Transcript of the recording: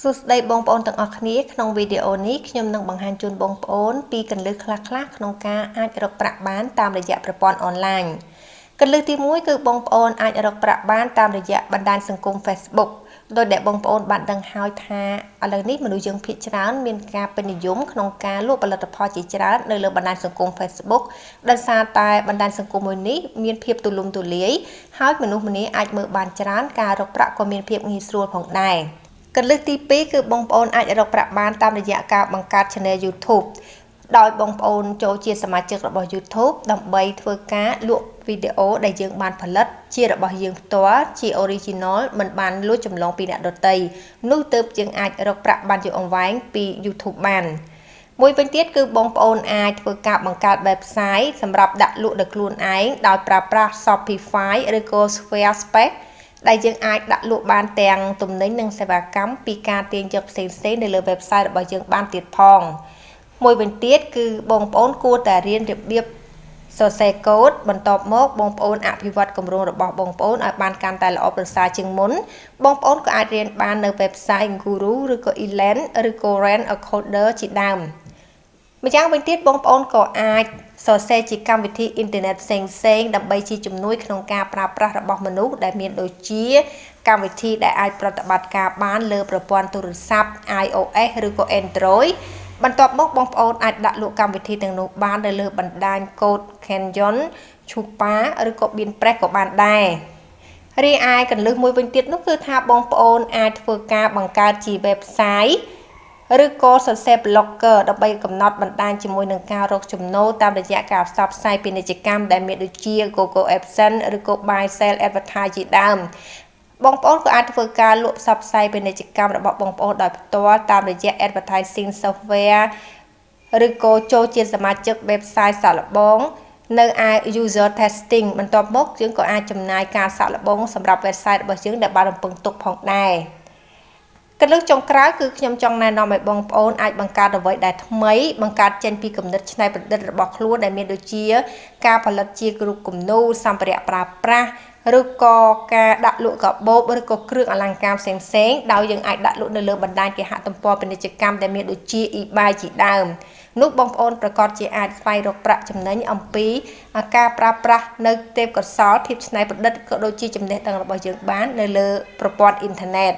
សួស្តីបងប្អូនទាំងអស់គ្នាក្នុងវីដេអូនេះខ្ញុំនឹងបង្ហាញជូនបងប្អូនពីគន្លឹះខ្លះៗក្នុងការអាចរកប្រាក់បានតាមរយៈប្រព័ន្ធអនឡាញគន្លឹះទី1គឺបងប្អូនអាចរកប្រាក់បានតាមរយៈបណ្ដាញសង្គម Facebook ដោយដែលបងប្អូនបានដឹងហើយថាឥឡូវនេះមនុស្សយើងភាគច្រើនមានការពេញនិយមក្នុងការលក់ផលិតផលជាច្រើននៅលើបណ្ដាញសង្គម Facebook ដោយសារតែបណ្ដាញសង្គមមួយនេះមានភាពទូលំទូលាយហើយមនុស្សម្នាអាចមើលបានច្រើនការរកប្រាក់ក៏មានភាពងាយស្រួលផងដែរគន្លឹះទី2គឺបងប្អូនអាចរកប្រាក់បានតាមរយៈការបង្កើត Channel YouTube ដោយបងប្អូនចូលជាសមាជិករបស់ YouTube ដើម្បីធ្វើការលក់វីដេអូដែលយើងបានផលិតជារបស់យើងផ្ទាល់ជា Original មិនបានលួចចម្លងពីអ្នកដទៃនោះទើបយើងអាចរកប្រាក់បានយូរអង្វែងពី YouTube បានមួយវិញទៀតគឺបងប្អូនអាចធ្វើការបង្កើត website សម្រាប់ដាក់លក់ដោយខ្លួនឯងដោយប្រើប្រាស់ Shopify ឬក៏ Squarespaceដែលយើងអាចដាក់លក់បានទាំងទំនិញនិងសេវាកម្មពីការទាញយកផ្សេងៗនៅលើ website របស់យើងបានទៀតផងមួយវិញទៀតគឺបងប្អូនគួរតែរៀនរបៀបសរសេរកូដបន្ទាប់មកបងប្អូនអភិវឌ្ឍគម្រោងរបស់បងប្អូនឲ្យបានកាន់តែល្អប្រសើរជាងមុនបងប្អូនក៏អាចរៀនបាននៅ website Guru ឬក៏ Elan ឬក៏ Rent a Coder ជាដើមម្យ៉ាងវិញទៀតបងប្អូនក៏អាចសរសេរជាកម្មវិធីអ៊ីនធឺណិតផ្សេងៗដើម្បីជាជំនួយក្នុងការប្រើប្រាស់របស់មនុស្សដែលមានដូចជាកម្មវិធីដែលអាចប្រតិបត្តិការបានលើប្រព័ន្ធទូរស័ព្ទ iOS ឬក៏ Android បន្ទាប់មកបងប្អូនអាចដាក់លក់កម្មវិធីទាំងនោះបាននៅលើបណ្ដាញកូដ Canyon, Chupa ឬក៏ Beanpress ក៏បានដែររីឯកន្លឹះមួយវិញទៀតនោះគឺថាបងប្អូនអាចធ្វើការបង្កើតជា websiteឬក៏សរសេរ blogger ដើម្បីកំណត់បណ្ដាញជាមួយនឹងការរកចំណូលតាមរយៈការផ្សព្វផ្សាយពាណិជ្ជកម្មដែលមានដូចជា Google AdSense ឬក៏ Buy Sell Advertise ជាដើមបងប្អូនក៏អាចធ្វើការលក់ផ្សព្វផ្សាយពាណិជ្ជកម្មរបស់បងប្អូនដោយផ្ទាល់តាមរយៈ Advertising Software ឬក៏ចូលជាសមាជិក website សាកល្បងនៅឯ User Testing បន្ទាប់មកយើងក៏អាចចំណាយការសាកល្បងសម្រាប់ website របស់យើងដែលបានរំពឹងទុកផងដែរកន្លឹះចុងក្រោយគឺខ្ញុំចង់ណែនាំឲ្យបងប្អូនអាចបង្កើតអ្វីដែលថ្មីបង្កើតចេញពីគំនិតច្នៃប្រឌិតរបស់ខ្លួនដែលមានដូចជាការផលិតជាគ្រូគំនូរសម្ភារៈប្រើប្រាស់ឬក៏ការដាក់លក់កាបូបឬក៏គ្រឿងអលង្ការផ្សេងៗដោយយើងអាចដាក់លក់នៅលើបណ្ដាញគេហទំព័រពាណិជ្ជកម្មដែលមានដូចជា eBay ជាដើមនោះបងប្អូនប្រកាសជាអាចស្វែងរកប្រាក់ចំណេញអំពីការប្រើប្រាស់នៅទេពកោសល្យភាពច្នៃប្រឌិតក៏ដូចជាចំណេះដឹងរបស់យើងបាននៅលើប្រព័ន្ធអ៊ីនធឺណិត